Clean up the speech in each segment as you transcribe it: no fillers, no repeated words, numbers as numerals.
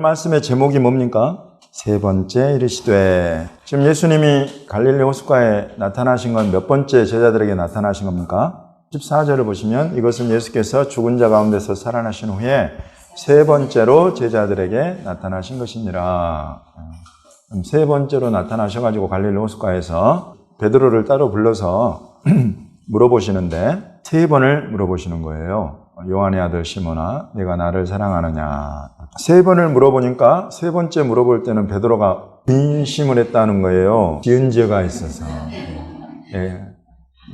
말씀의 제목이 뭡니까? 세 번째 이르시되. 지금 예수님이 갈릴리 호숫가에 나타나신 건 몇 번째 제자들에게 나타나신 겁니까? 14절을 보시면 이것은 예수께서 죽은 자 가운데서 살아나신 후에 세 번째로 제자들에게 나타나신 것이니라. 세 번째로 나타나셔가지고 갈릴리 호숫가에서 베드로를 따로 불러서 물어보시는데 세 번을 물어보시는 거예요. 요한의 아들 시몬아, 내가 나를 사랑하느냐. 세 번을 물어보니까 세 번째 물어볼 때는 베드로가 근심을 했다는 거예요. 지은 죄가 있어서.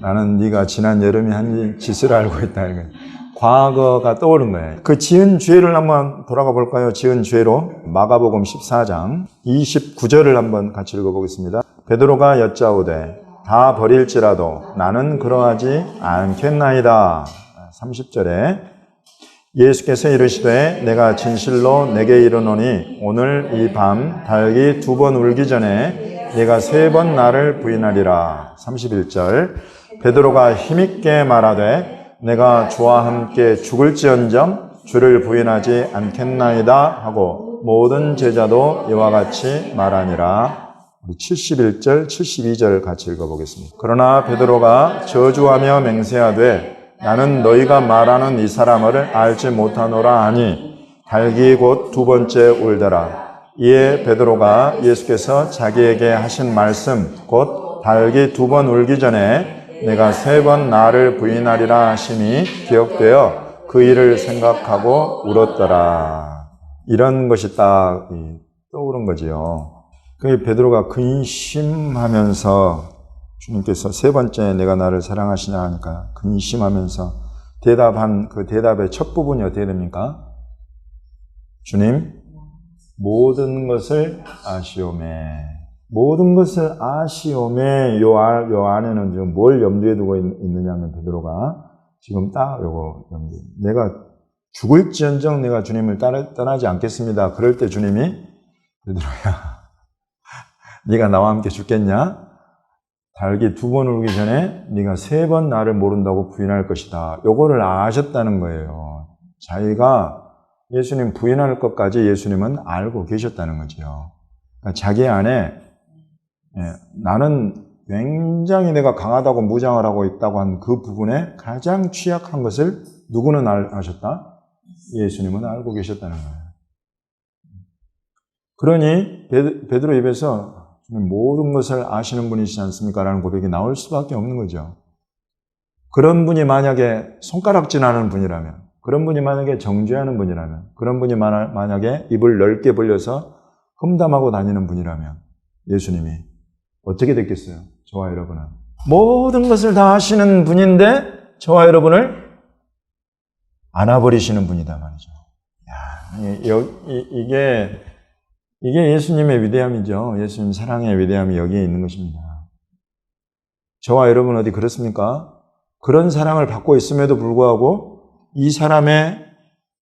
나는 네가 지난 여름에 한 짓을 알고 있다. 과거가 떠오른 거예요. 그 지은 죄를 한번 돌아가 볼까요? 지은 죄로 마가복음 14장 29절을 한번 같이 읽어보겠습니다. 베드로가 여짜오되 다 버릴지라도 나는 그러하지 않겠나이다. 30절에 예수께서 이르시되 내가 진실로 내게 이르노니 오늘 이 밤 닭이 두 번 울기 전에 네가 세 번 나를 부인하리라. 31절 베드로가 힘있게 말하되 내가 주와 함께 죽을지언정 주를 부인하지 않겠나이다 하고 모든 제자도 이와 같이 말하니라. 71절, 72절 같이 읽어보겠습니다. 그러나 베드로가 저주하며 맹세하되 나는 너희가 말하는 이 사람을 알지 못하노라 하니 닭이 곧 두 번째 울더라. 이에 베드로가 예수께서 자기에게 하신 말씀 곧 닭이 두 번 울기 전에 내가 세 번 나를 부인하리라 하심이 기억되어 그 일을 생각하고 울었더라. 이런 것이 딱 떠오른 거지요. 그 베드로가 근심하면서 주님께서 세 번째 내가 나를 사랑하시냐 하니까 근심하면서 대답한 그 대답의 첫 부분이 어떻게 됩니까? 주님, 모든 것을 아시오매. 모든 것을 아시오매. 요 안에는 지금 뭘 염두에 두고 있느냐면 베드로가 지금 딱 요거 염두에. 내가 죽을지언정 내가 주님을 떠나지 않겠습니다. 그럴 때 주님이 베드로야. 네가 나와 함께 죽겠냐? 닭이 두 번 울기 전에 네가 세 번 나를 모른다고 부인할 것이다. 요거를 아셨다는 거예요. 자기가 예수님 부인할 것까지 예수님은 알고 계셨다는 거죠. 그러니까 자기 안에 나는 굉장히 내가 강하다고 무장을 하고 있다고 한 그 부분에 가장 취약한 것을 누구는 아셨다? 예수님은 알고 계셨다는 거예요. 그러니 베드로 입에서 모든 것을 아시는 분이시지 않습니까? 라는 고백이 나올 수밖에 없는 거죠. 그런 분이 만약에 손가락질하는 분이라면, 그런 분이 만약에 정죄하는 분이라면, 그런 분이 만약에 입을 넓게 벌려서 험담하고 다니는 분이라면 예수님이 어떻게 됐겠어요? 저와 여러분은. 모든 것을 다 아시는 분인데 저와 여러분을 안아버리시는 분이다 말이죠. 이게 예수님의 위대함이죠. 예수님 사랑의 위대함이 여기에 있는 것입니다. 저와 여러분 어디 그렇습니까? 그런 사랑을 받고 있음에도 불구하고 이 사람의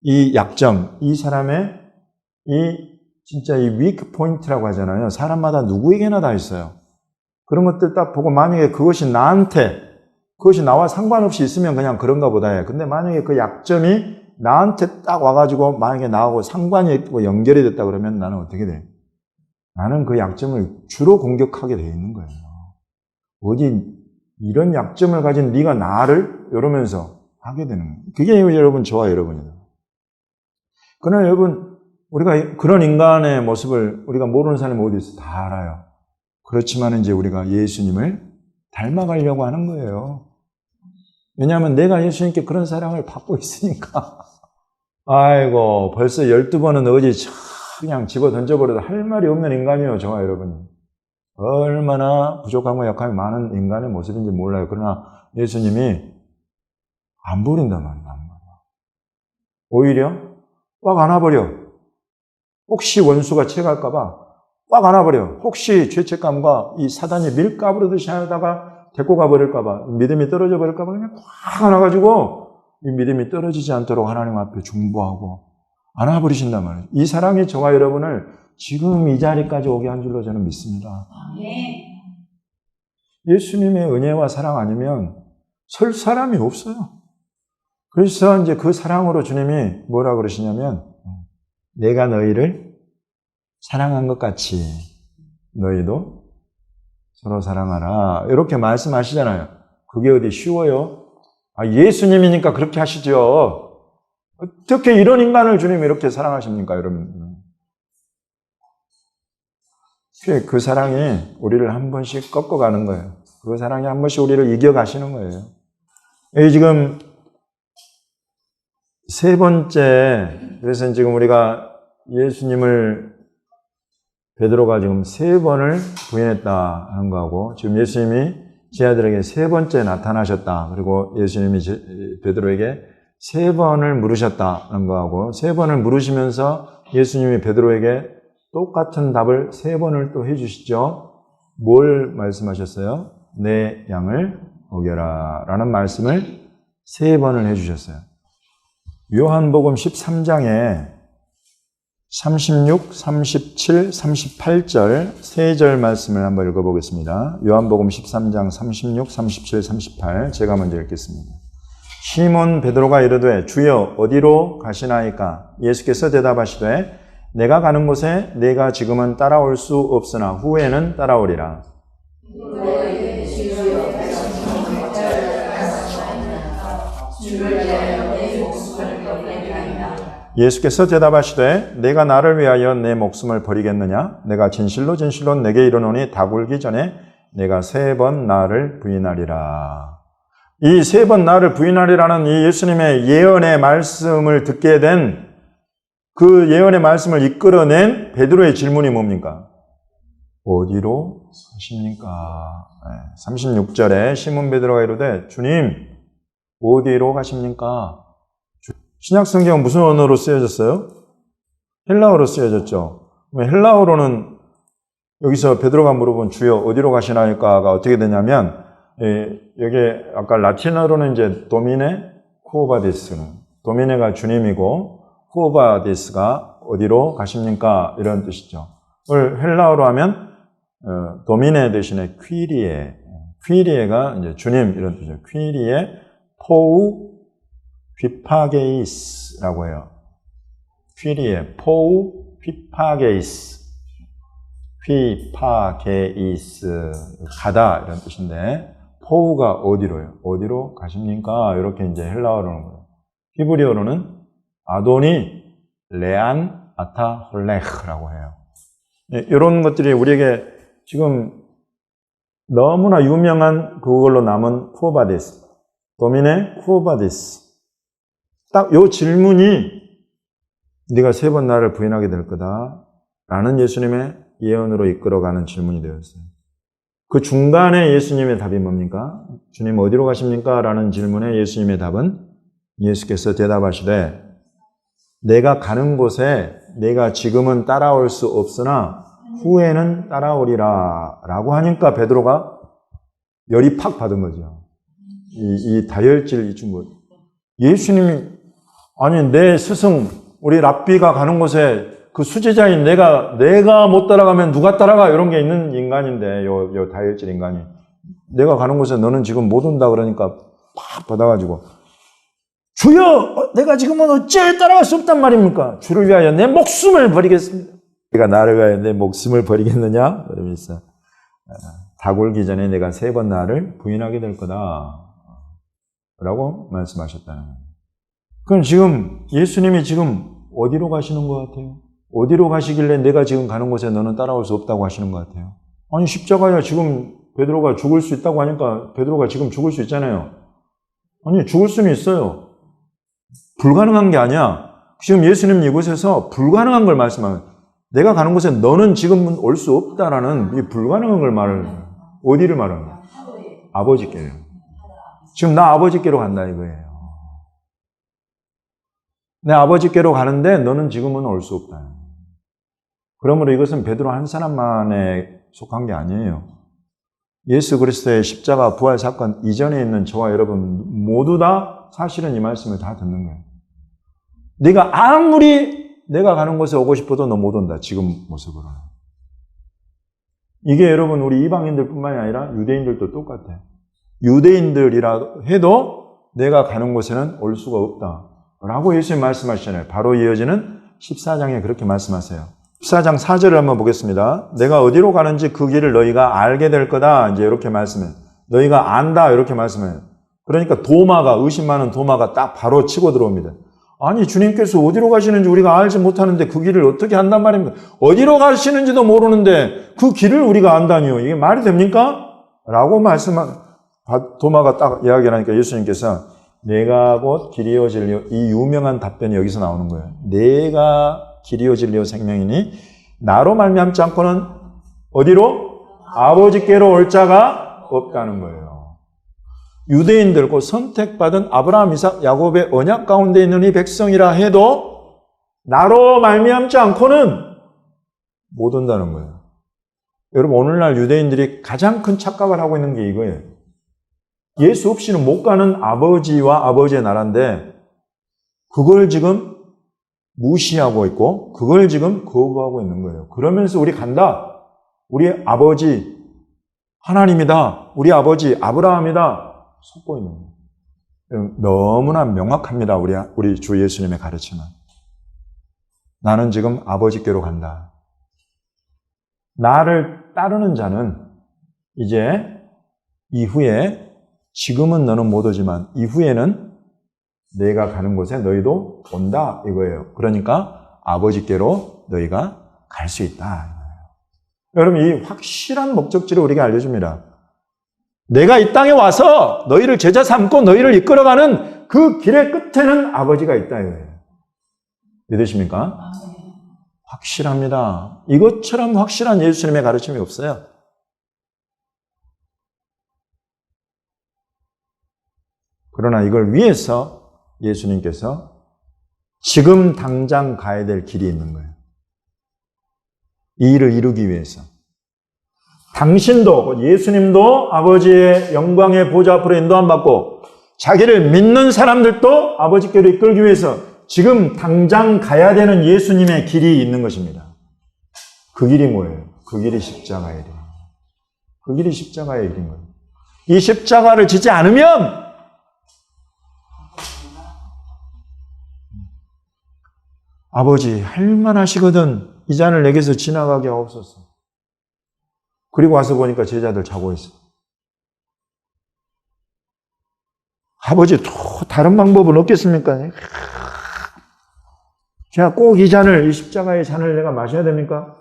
이 약점, 이 사람의 진짜 이 위크 포인트라고 하잖아요. 사람마다 누구에게나 다 있어요. 그런 것들 딱 보고 만약에 그것이 나와 상관없이 있으면 그냥 그런가 보다 해. 근데 만약에 그 약점이 나한테 딱 와가지고 만약에 나하고 상관이 있고 연결이 됐다 그러면 나는 어떻게 돼? 나는 그 약점을 주로 공격하게 돼 있는 거예요. 어디 이런 약점을 가진 네가 나를 이러면서 하게 되는 거예요. 그게 여러분 저와 여러분이에요. 그러나 여러분 우리가 그런 인간의 모습을 우리가 모르는 사람이 어디 있어? 다 알아요. 그렇지만 이제 우리가 예수님을 닮아가려고 하는 거예요. 왜냐하면 내가 예수님께 그런 사랑을 받고 있으니까. 아이고, 벌써 12번은 어디 그냥 집어 던져버려도 할 말이 없는 인간이에요, 저와 여러분이. 얼마나 부족함과 약함이 많은 인간의 모습인지 몰라요. 그러나 예수님이 안 버린단 말이에요, 안 버려. 오히려 꽉 안아버려. 혹시 원수가 채갈까봐 꽉 안아버려. 혹시 죄책감과 이 사단이 밀 까부르듯이 하다가 데리고 가버릴까봐, 믿음이 떨어져 버릴까봐 그냥 꽉 안아가지고 이 믿음이 떨어지지 않도록 하나님 앞에 중보하고 안아버리신단 말이에요. 이 사랑이 저와 여러분을 지금 이 자리까지 오게 한 줄로 저는 믿습니다. 예수님의 은혜와 사랑 아니면 설 사람이 없어요. 그래서 이제 그 사랑으로 주님이 뭐라 그러시냐면 내가 너희를 사랑한 것 같이 너희도 서로 사랑하라. 이렇게 말씀하시잖아요. 그게 어디 쉬워요? 예수님이니까 그렇게 하시죠. 어떻게 이런 인간을 주님이 이렇게 사랑하십니까, 여러분? 그 사랑이 우리를 한 번씩 꺾어가는 거예요. 그 사랑이 한 번씩 우리를 이겨가시는 거예요. 여기 지금 세 번째, 그래서 지금 우리가 예수님을 베드로가 지금 세 번을 부인했다 하는 거하고, 지금 예수님이 제 아들에게 세 번째 나타나셨다. 그리고 예수님이 베드로에게 세 번을 물으셨다는 거하고, 세 번을 물으시면서 예수님이 베드로에게 똑같은 답을 세 번을 또 해주시죠. 뭘 말씀하셨어요? 내 양을 먹여라 라는 말씀을 세 번을 해주셨어요. 요한복음 13장에 36, 37, 38절 세 절 말씀을 한번 읽어보겠습니다. 요한복음 13장 36, 37, 38 제가 먼저 읽겠습니다. 시몬 베드로가 이르되 주여 어디로 가시나이까? 예수께서 대답하시되 내가 가는 곳에 내가 지금은 따라올 수 없으나 후에는 따라오리라. 예수께서 대답하시되 내가 나를 위하여 내 목숨을 버리겠느냐? 내가 진실로 진실로 내게 이르노니 다 굴기 전에 내가 세 번 나를 부인하리라. 이 세 번 나를 부인하리라는 이 예수님의 예언의 말씀을 듣게 된 그 예언의 말씀을 이끌어낸 베드로의 질문이 뭡니까? 어디로 가십니까? 36절에 시몬 베드로가 이르되 주님 어디로 가십니까? 신약 성경은 무슨 언어로 쓰여졌어요? 헬라어로 쓰여졌죠. 헬라어로는 여기서 베드로가 물어본 주여 어디로 가시나이까가 어떻게 되냐면 여기 아까 라틴어로는 이제 도미네 쿠오바디스는 도미네가 주님이고 쿠오바디스가 어디로 가십니까? 이런 뜻이죠. 헬라어로 하면 도미네 대신에 퀴리에가 이제 주님 이런 뜻이죠. 퀴리에 포우 휘파게이스라고 해요. 퀴리에 포우 휘파게이스 가다 이런 뜻인데 포우가 어디로요? 어디로 가십니까? 이렇게 이제 헬라어로는 거예요. 히브리어로는 아도니 레안 아타 홀레흐라고 해요. 이런 것들이 우리에게 지금 너무나 유명한 그걸로 남은 쿠오바디스, 도미네 쿠오바디스. 딱 요 질문이 네가 세 번 나를 부인하게 될 거다 라는 예수님의 예언으로 이끌어가는 질문이 되었어요. 그 중간에 예수님의 답이 뭡니까? 주님 어디로 가십니까? 라는 질문에 예수님의 답은 예수께서 대답하시되 내가 가는 곳에 내가 지금은 따라올 수 없으나 후에는 따라오리라 라고 하니까 베드로가 열이 팍 받은 거죠. 이 다혈질 이 친구. 예수님이 아니 내 스승 우리 랍비가 가는 곳에 그 수제자인 내가 못 따라가면 누가 따라가 이런 게 있는 인간인데 요 다혈질 인간이 내가 가는 곳에 너는 지금 못 온다 그러니까 팍 받아가지고 주여 내가 지금은 어째 따라갈 수 없단 말입니까? 주를 위하여 내 목숨을 버리겠습니다. 내가 나를 위하여 내 목숨을 버리겠느냐? 그러면서 다 굴기 전에 내가 세 번 나를 부인하게 될 거다 라고 말씀하셨다는 거예요. 그럼 지금 예수님이 지금 어디로 가시는 것 같아요? 어디로 가시길래 내가 지금 가는 곳에 너는 따라올 수 없다고 하시는 것 같아요? 아니 십자가에 지금 베드로가 죽을 수 있다고 하니까 베드로가 지금 죽을 수 있잖아요. 아니 죽을 수는 있어요. 불가능한 게 아니야. 지금 예수님 이곳에서 불가능한 걸 말씀하면 내가 가는 곳에 너는 지금은 올 수 없다라는 이 불가능한 걸 어디를 말하는 거야? 아버지께요. 지금 나 아버지께로 간다 이거예요. 내 아버지께로 가는데 너는 지금은 올 수 없다. 그러므로 이것은 베드로 한 사람만에 속한 게 아니에요. 예수 그리스도의 십자가 부활 사건 이전에 있는 저와 여러분 모두 다 사실은 이 말씀을 다 듣는 거예요. 네가 아무리 내가 가는 곳에 오고 싶어도 너 못 온다. 지금 모습으로는. 이게 여러분 우리 이방인들 뿐만이 아니라 유대인들도 똑같아요. 유대인들이라 해도 내가 가는 곳에는 올 수가 없다. 라고 예수님 말씀하시잖아요. 바로 이어지는 14장에 그렇게 말씀하세요. 14장 4절을 한번 보겠습니다. 내가 어디로 가는지 그 길을 너희가 알게 될 거다. 이제 이렇게 말씀해. 너희가 안다. 이렇게 말씀해요. 그러니까 의심 많은 도마가 딱 바로 치고 들어옵니다. 아니, 주님께서 어디로 가시는지 우리가 알지 못하는데 그 길을 어떻게 안단 말입니까? 어디로 가시는지도 모르는데 그 길을 우리가 안다니요. 이게 말이 됩니까? 라고 도마가 딱 이야기를 하니까 예수님께서 내가 곧 길이요 진리요, 이 유명한 답변이 여기서 나오는 거예요. 내가 길이요 진리요 생명이니 나로 말미암지 않고는 어디로? 아버지께로 올 자가 없다는 거예요. 유대인들 곧 선택받은 아브라함, 이삭, 야곱의 언약 가운데 있는 이 백성이라 해도 나로 말미암지 않고는 못 온다는 거예요. 여러분, 오늘날 유대인들이 가장 큰 착각을 하고 있는 게 이거예요. 예수 없이는 못 가는 아버지와 아버지의 나라인데 그걸 지금 무시하고 있고 그걸 지금 거부하고 있는 거예요. 그러면서 우리 간다. 우리 아버지 하나님이다. 우리 아버지 아브라함이다. 속고 있는 거예요. 너무나 명확합니다. 우리 주 예수님의 가르침은. 나는 지금 아버지께로 간다. 나를 따르는 자는 이제 이후에, 지금은 너는 못 오지만 이후에는 내가 가는 곳에 너희도 온다 이거예요. 그러니까 아버지께로 너희가 갈 수 있다. 여러분, 이 확실한 목적지를 우리가 알려줍니다. 내가 이 땅에 와서 너희를 제자 삼고 너희를 이끌어가는 그 길의 끝에는 아버지가 있다 이거예요. 믿으십니까? 확실합니다. 이것처럼 확실한 예수님의 가르침이 없어요. 그러나 이걸 위해서 예수님께서 지금 당장 가야 될 길이 있는 거예요. 이 일을 이루기 위해서. 당신도, 예수님도 아버지의 영광의 보좌 앞으로 인도함 받고 자기를 믿는 사람들도 아버지께로 이끌기 위해서 지금 당장 가야 되는 예수님의 길이 있는 것입니다. 그 길이 뭐예요? 그 길이 십자가의 일이에요. 그 길이 십자가의 일인 거예요. 이 십자가를 지지 않으면 아버지 할만하시거든 이 잔을 내게서 지나가게 하옵소서. 그리고 와서 보니까 제자들 자고 있어. 아버지 또 다른 방법은 없겠습니까? 제가 꼭 이 잔을, 이 십자가의 잔을 내가 마셔야 됩니까?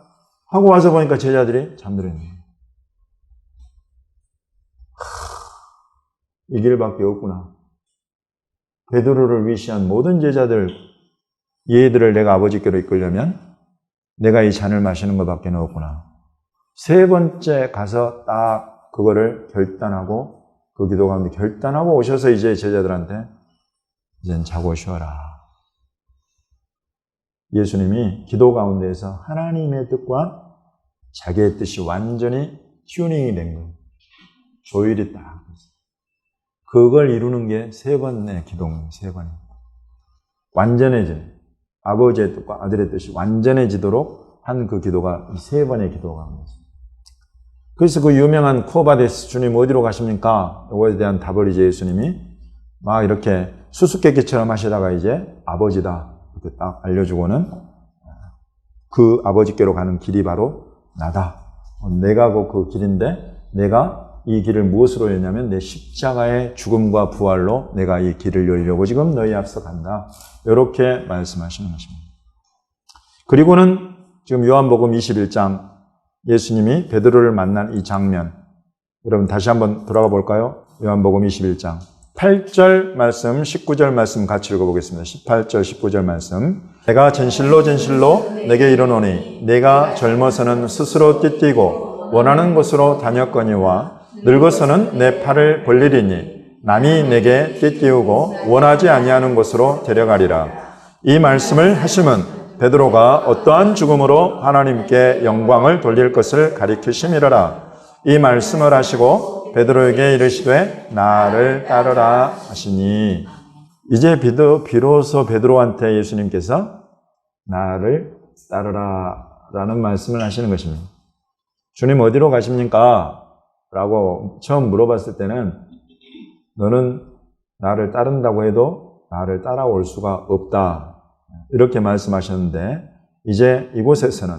하고 와서 보니까 제자들이 잠들어 있는 거예요. 이 길밖에 없구나. 베드로를 위시한 모든 제자들, 얘들을 내가 아버지께로 이끌려면 내가 이 잔을 마시는 것밖에 없구나. 세 번째 가서 딱 그거를 결단하고, 그 기도 가운데 결단하고 오셔서 이제 제자들한테 이젠 자고 쉬어라. 예수님이 기도 가운데에서 하나님의 뜻과 자기의 뜻이 완전히 튜닝이 된 거예요. 조율이 딱. 그걸 이루는 게 세 번의 기도입니다. 세 번. 완전해지는. 아버지의 뜻과 아들의 뜻이 완전해지도록 한 그 기도가 이 세 번의 기도가 있습니다. 그래서 그 유명한 쿠오바데스 주님 어디로 가십니까? 이거에 대한 답을 이제 예수님이 막 이렇게 수수께끼처럼 하시다가 이제 아버지다 이렇게 딱 알려주고는 그 아버지께로 가는 길이 바로 나다. 내가 그 길인데 내가 이 길을 무엇으로 했냐면 내 십자가의 죽음과 부활로 내가 이 길을 열려고 지금 너희 앞서 간다. 이렇게 말씀하시는 것입니다. 그리고는 지금 요한복음 21장 예수님이 베드로를 만난 이 장면, 여러분 다시 한번 돌아가 볼까요? 요한복음 21장 8절 말씀, 19절 말씀 같이 읽어보겠습니다. 18절, 19절 말씀. 내가 진실로 진실로 내게 이르노니 내가 젊어서는 스스로 띠뛰고 원하는 곳으로 다녔거니와 늙어서는 내 팔을 벌리리니 남이 내게 띠띠우고 원하지 아니하는 곳으로 데려가리라. 이 말씀을 하심은 베드로가 어떠한 죽음으로 하나님께 영광을 돌릴 것을 가리키심이로라. 이 말씀을 하시고 베드로에게 이르시되 나를 따르라 하시니, 이제 비로소 베드로한테 예수님께서 나를 따르라 라는 말씀을 하시는 것입니다. 주님 어디로 가십니까? 라고 처음 물어봤을 때는 너는 나를 따른다고 해도 나를 따라올 수가 없다 이렇게 말씀하셨는데, 이제 이곳에서는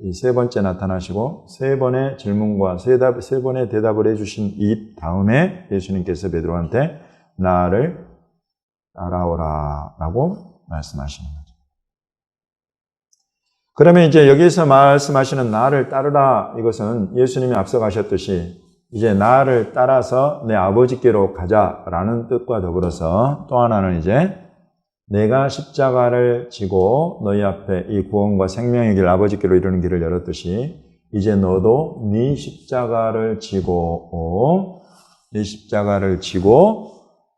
이 세 번째 나타나시고 세 번의 질문과 세 번의 대답을 해주신 이 다음에 예수님께서 베드로한테 나를 따라오라 라고 말씀하시는 거죠. 그러면 이제 여기서 말씀하시는 나를 따르라, 이것은 예수님이 앞서 가셨듯이 이제 나를 따라서 내 아버지께로 가자라는 뜻과 더불어서 또 하나는 이제 내가 십자가를 지고 너희 앞에 이 구원과 생명의 길, 아버지께로 이르는 길을 열었듯이 이제 너도 네 십자가를 지고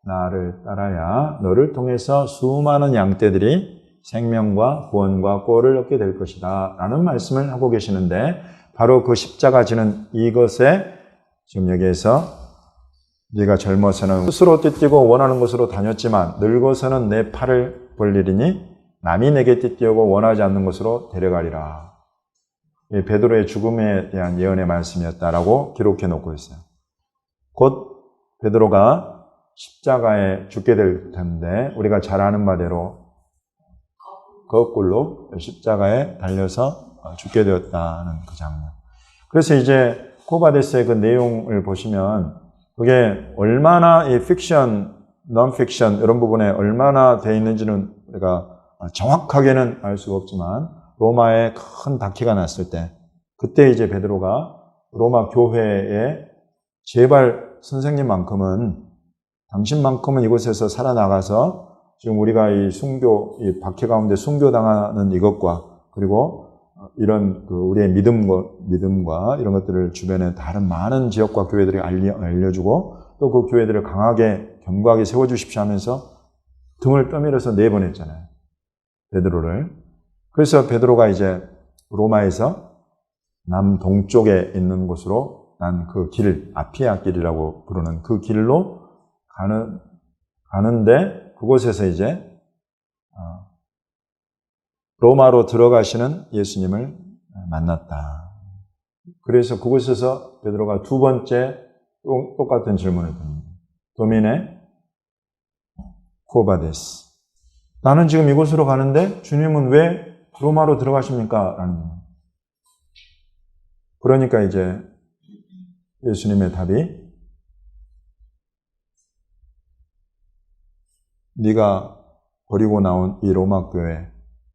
나를 따라야 너를 통해서 수많은 양떼들이 생명과 구원과 꼴을 얻게 될 것이다 라는 말씀을 하고 계시는데, 바로 그 십자가 지는 이것에 지금 여기에서 네가 젊어서는 스스로 띠뛰고 원하는 곳으로 다녔지만 늙어서는 내 팔을 벌리리니 남이 내게 띠뛰고 원하지 않는 곳으로 데려가리라. 이 베드로의 죽음에 대한 예언의 말씀이었다라고 기록해 놓고 있어요. 곧 베드로가 십자가에 죽게 될 텐데 우리가 잘 아는 바대로 거꾸로 십자가에 달려서 죽게 되었다는 그 장면. 그래서 이제 코바데스의 그 내용을 보시면 그게 얼마나 이 픽션, non-fiction 이런 부분에 얼마나 돼 있는지는 우리가 정확하게는 알 수가 없지만 로마에 큰 박해가 났을 때 그때 이제 베드로가 로마 교회에 제발 선생님만큼은 당신만큼은 이곳에서 살아나가서 지금 우리가 이 이 박해 가운데 순교당하는 이것과 그리고 이런 우리의 믿음과 이런 것들을 주변에 다른 많은 지역과 교회들이 알려주고 또 그 교회들을 강하게 견고하게 세워주십시오 하면서 등을 떠밀어서 내보냈잖아요. 베드로를. 그래서 베드로가 이제 로마에서 남동쪽에 있는 곳으로 난 그 길, 아피아 길이라고 부르는 그 길로 가는데 그곳에서 이제 로마로 들어가시는 예수님을 만났다. 그래서 그곳에서 베드로가 두 번째 똑같은 질문을 듭니다. 도미네 코바데스. 나는 지금 이곳으로 가는데 주님은 왜 로마로 들어가십니까? 라는 거예요. 그러니까 이제 예수님의 답이 네가 버리고 나온 이 로마 교회,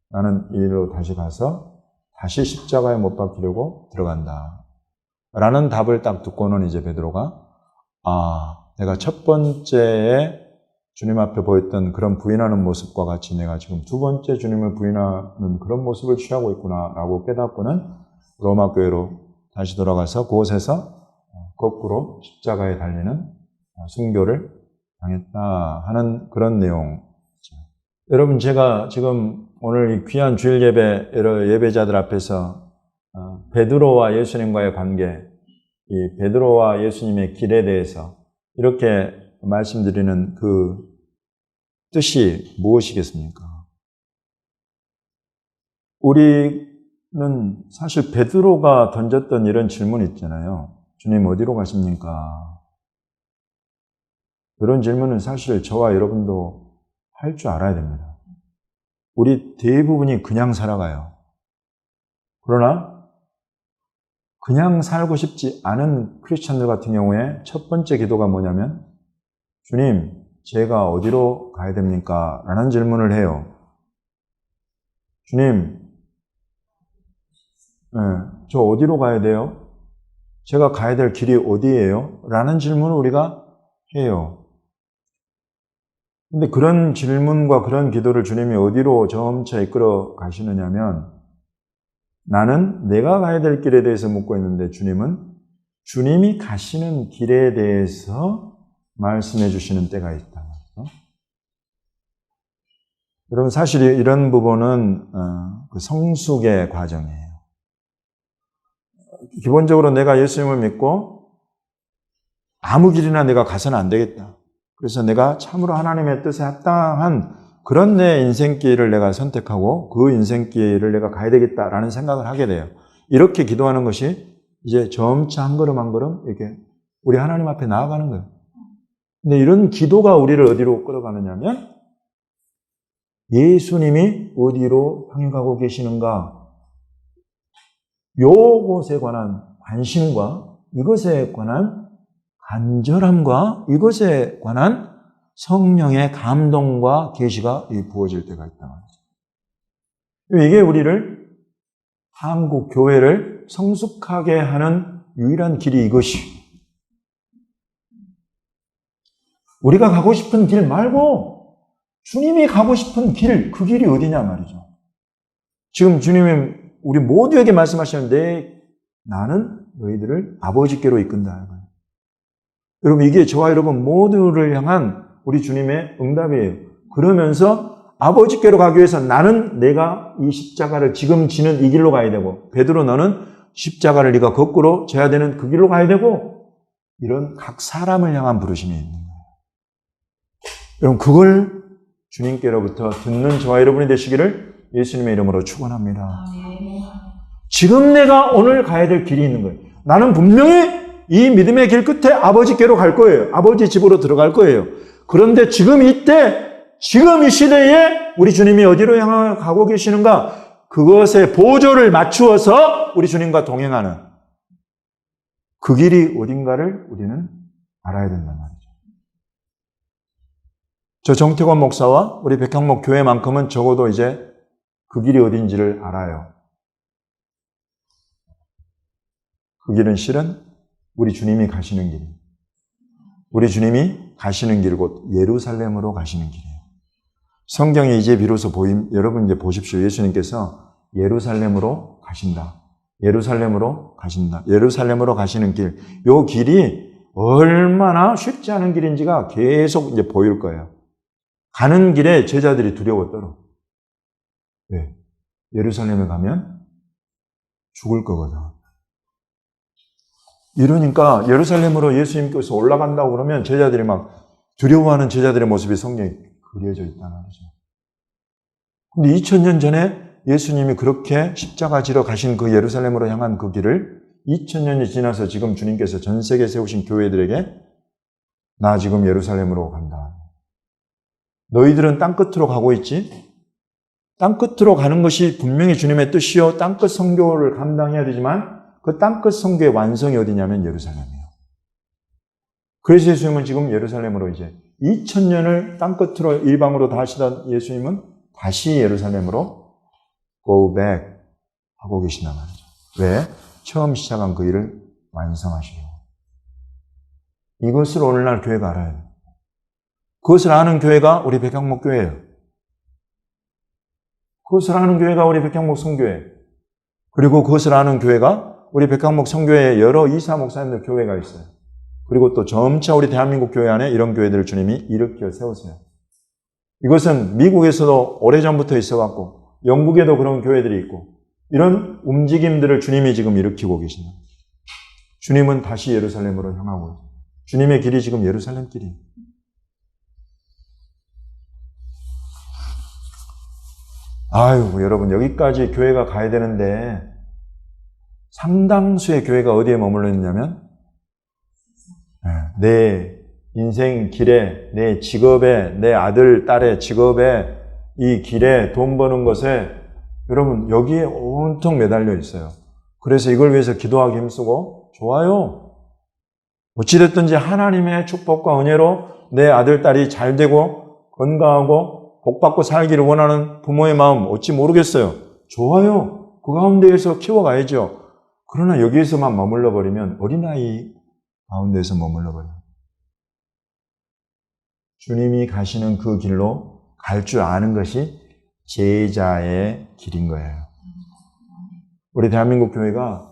나는 이리로 다시 가서 다시 십자가에 못 박히려고 들어간다. 라는 답을 딱 듣고는 이제 베드로가 내가 첫 번째에 주님 앞에 보였던 그런 부인하는 모습과 같이 내가 지금 두 번째 주님을 부인하는 그런 모습을 취하고 있구나 라고 깨닫고는 로마 교회로 다시 돌아가서 그곳에서 거꾸로 십자가에 달리는 순교를 당했다 하는 그런 내용. 여러분, 제가 지금 오늘 이 귀한 주일 예배자들 앞에서 베드로와 예수님과의 관계, 이 베드로와 예수님의 길에 대해서 이렇게 말씀드리는 그 뜻이 무엇이겠습니까? 우리는 사실 베드로가 던졌던 이런 질문 있잖아요. 주님 어디로 가십니까? 그런 질문은 사실 저와 여러분도 할 줄 알아야 됩니다. 우리 대부분이 그냥 살아가요. 그러나 그냥 살고 싶지 않은 크리스찬들 같은 경우에 첫 번째 기도가 뭐냐면 주님, 제가 어디로 가야 됩니까? 라는 질문을 해요. 주님, 저 어디로 가야 돼요? 제가 가야 될 길이 어디예요? 라는 질문을 우리가 해요. 근데 그런 질문과 그런 기도를 주님이 어디로 점차 이끌어 가시느냐면 나는 내가 가야 될 길에 대해서 묻고 있는데 주님은 주님이 가시는 길에 대해서 말씀해 주시는 때가 있다. 여러분, 사실 이런 부분은 그 성숙의 과정이에요. 기본적으로 내가 예수님을 믿고 아무 길이나 내가 가서는 안 되겠다. 그래서 내가 참으로 하나님의 뜻에 합당한 그런 내 인생길을 내가 선택하고 그 인생길을 내가 가야 되겠다라는 생각을 하게 돼요. 이렇게 기도하는 것이 이제 점차 한 걸음 한 걸음 이렇게 우리 하나님 앞에 나아가는 거예요. 근데 이런 기도가 우리를 어디로 끌어가느냐면 예수님이 어디로 향해 가고 계시는가? 요것에 관한 관심과 이것에 관한 간절함과 이것에 관한 성령의 감동과 계시가 부어질 때가 있다 말이죠. 이게 우리를 한국 교회를 성숙하게 하는 유일한 길이 이것이. 우리가 가고 싶은 길 말고 주님이 가고 싶은 길, 그 길이 어디냐 말이죠. 지금 주님이 우리 모두에게 말씀하시는데 나는 너희들을 아버지께로 이끈다. 여러분 이게 저와 여러분 모두를 향한 우리 주님의 응답이에요. 그러면서 아버지께로 가기 위해서 나는 내가 이 십자가를 지금 지는 이 길로 가야 되고 베드로 너는 십자가를 네가 거꾸로 져야 되는 그 길로 가야 되고 이런 각 사람을 향한 부르심이 있는 거예요. 여러분 그걸 주님께로부터 듣는 저와 여러분이 되시기를 예수님의 이름으로 축원합니다. 지금 내가 오늘 가야 될 길이 있는 거예요. 나는 분명히 이 믿음의 길 끝에 아버지께로 갈 거예요. 아버지 집으로 들어갈 거예요. 그런데 지금 이때, 지금 이 시대에 우리 주님이 어디로 향해 가고 계시는가? 그것에 보조를 맞추어서 우리 주님과 동행하는 그 길이 어딘가를 우리는 알아야 된단 말이죠. 저 정태권 목사와 우리 백향목 교회만큼은 적어도 이제 그 길이 어딘지를 알아요. 그 길은 실은 우리 주님이 가시는 길이에요. 우리 주님이 가시는 길 곧 예루살렘으로 가시는 길이에요. 성경에 이제 비로소 여러분 이제 보십시오. 예수님께서 예루살렘으로 가신다. 예루살렘으로 가신다. 예루살렘으로 가시는 길. 요 길이 얼마나 쉽지 않은 길인지가 계속 이제 보일 거예요. 가는 길에 제자들이 두려워 떨어. 왜? 예루살렘에 가면 죽을 거거든. 이러니까 예루살렘으로 예수님께서 올라간다고 그러면 제자들이 막 두려워하는 제자들의 모습이 성경에 그려져 있다는 거죠. 근데 2000년 전에 예수님이 그렇게 십자가 지러 가신 그 예루살렘으로 향한 그 길을 2000년이 지나서 지금 주님께서 전 세계에 세우신 교회들에게 나 지금 예루살렘으로 간다. 너희들은 땅끝으로 가고 있지? 땅끝으로 가는 것이 분명히 주님의 뜻이요. 땅끝 선교를 감당해야 되지만 그 땅끝 선교의 완성이 어디냐면 예루살렘이에요. 그래서 예수님은 지금 예루살렘으로 이제 2000년을 땅끝으로 일방으로 다 하시던 예수님은 다시 예루살렘으로 go back 하고 계신단 말이죠. 왜? 처음 시작한 그 일을 완성하시려고. 이것을 오늘날 교회가 알아야 돼요. 그것을 아는 교회가 우리 백향목 교회예요. 그것을 아는 교회가 우리 백향목 성교회. 그리고 그것을 아는 교회가 우리 백향목 성교회에 여러 이사 목사님들 교회가 있어요. 그리고 또 점차 우리 대한민국 교회 안에 이런 교회들을 주님이 일으켜 세우세요. 이것은 미국에서도 오래전부터 있어왔고 영국에도 그런 교회들이 있고 이런 움직임들을 주님이 지금 일으키고 계십니다. 주님은 다시 예루살렘으로 향하고 있어요. 주님의 길이 지금 예루살렘 길이에요. 아유, 여러분 여기까지 교회가 가야 되는데 상당수의 교회가 어디에 머물러 있냐면 내 인생 길에, 내 직업에, 내 아들, 딸의 직업에, 이 길에 돈 버는 것에 여러분 여기에 온통 매달려 있어요. 그래서 이걸 위해서 기도하기 힘쓰고 좋아요. 어찌됐든지 하나님의 축복과 은혜로 내 아들, 딸이 잘 되고 건강하고 복받고 살기를 원하는 부모의 마음 어찌 모르겠어요. 좋아요. 그 가운데에서 키워가야죠. 그러나 여기에서만 머물러 버리면 어린아이 가운데에서 머물러 버려요. 주님이 가시는 그 길로 갈 줄 아는 것이 제자의 길인 거예요. 우리 대한민국 교회가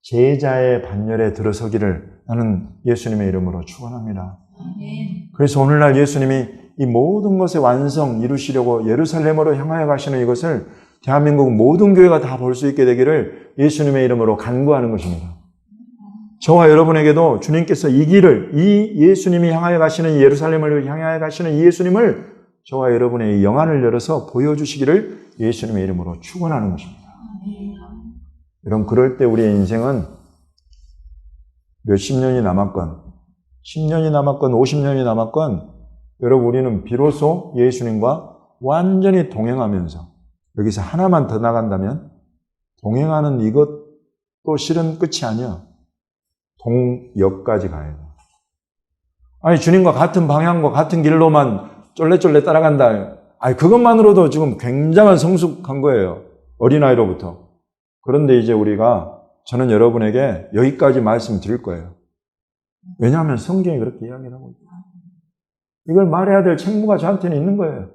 제자의 반열에 들어서기를 나는 예수님의 이름으로 축원합니다. 그래서 오늘날 예수님이 이 모든 것의 완성 이루시려고 예루살렘으로 향하여 가시는 이것을 대한민국 모든 교회가 다 볼 수 있게 되기를 예수님의 이름으로 간구하는 것입니다. 저와 여러분에게도 주님께서 이 길을, 이 예수님이 향하여 가시는 예루살렘을 향하여 가시는 이 예수님을 저와 여러분의 영안을 열어서 보여주시기를 예수님의 이름으로 축원하는 것입니다. 여러분 그럴 때 우리의 인생은 몇십 년이 남았건 10년이 남았건 50년이 남았건 여러분 우리는 비로소 예수님과 완전히 동행하면서 여기서 하나만 더 나간다면 동행하는 이것 또 실은 끝이 아니야. 동역까지 가야 돼. 아니, 주님과 같은 방향과 같은 길로만 쫄래쫄래 따라간다. 아니, 그것만으로도 지금 굉장한 성숙한 거예요. 어린아이로부터. 그런데 이제 저는 여러분에게 여기까지 말씀드릴 거예요. 왜냐하면 성경이 그렇게 이야기를 하고 있어요. 이걸 말해야 될 책무가 저한테는 있는 거예요.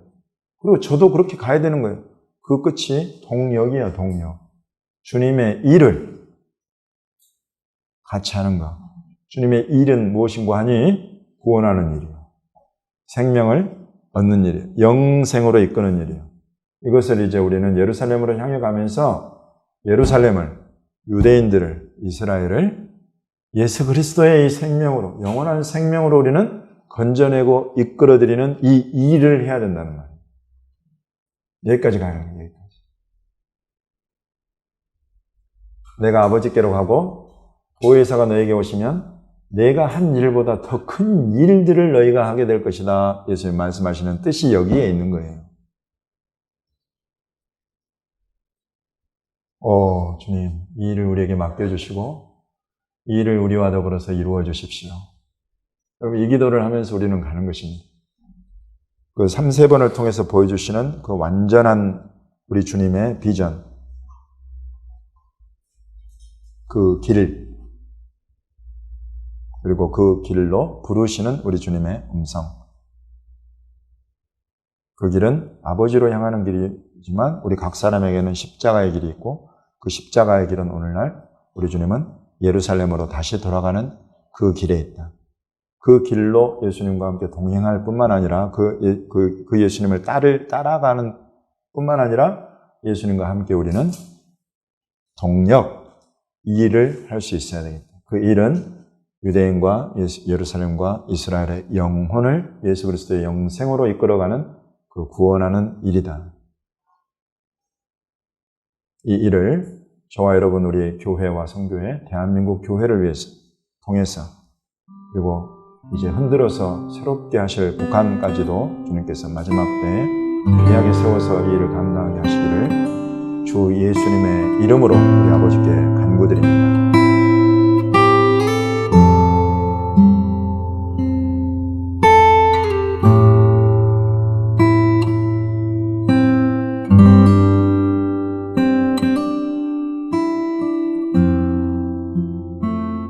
그리고 저도 그렇게 가야 되는 거예요. 그 끝이 동역이에요, 동역. 주님의 일을 같이 하는 거. 주님의 일은 무엇인고 하니? 구원하는 일이에요. 생명을 얻는 일이에요. 영생으로 이끄는 일이에요. 이것을 이제 우리는 예루살렘으로 향해 가면서 예루살렘을, 유대인들을, 이스라엘을 예수 그리스도의 이 생명으로, 영원한 생명으로 우리는 건져내고 이끌어드리는 이 일을 해야 된다는 말이에요. 여기까지 가요, 여기까지. 내가 아버지께로 가고 보혜사가 너에게 오시면 내가 한 일보다 더 큰 일들을 너희가 하게 될 것이다. 예수님 말씀하시는 뜻이 여기에 있는 거예요. 주님, 이 일을 우리에게 맡겨주시고 이 일을 우리와 더불어서 이루어 주십시오. 여러분, 이 기도를 하면서 우리는 가는 것입니다. 그 3-4번을 통해서 보여주시는 그 완전한 우리 주님의 비전, 그 길, 그리고 그 길로 부르시는 우리 주님의 음성. 그 길은 아버지로 향하는 길이지만 우리 각 사람에게는 십자가의 길이 있고 그 십자가의 길은 오늘날 우리 주님은 예루살렘으로 다시 돌아가는 그 길에 있다. 그 길로 예수님과 함께 동행할 뿐만 아니라 그 예수님을 따라가는 뿐만 아니라 예수님과 함께 우리는 동력, 이 일을 할 수 있어야 되겠다. 그 일은 유대인과 예루살렘과 이스라엘의 영혼을 예수 그리스도의 영생으로 이끌어가는 그 구원하는 일이다. 이 일을 저와 여러분 우리 교회와 성교회, 대한민국 교회를 위해서 통해서 그리고 이제 흔들어서 새롭게 하실 북한까지도 주님께서 마지막 때에 귀하게 세워서 이 일을 감당하게 하시기를 주 예수님의 이름으로 우리 아버지께 간구드립니다.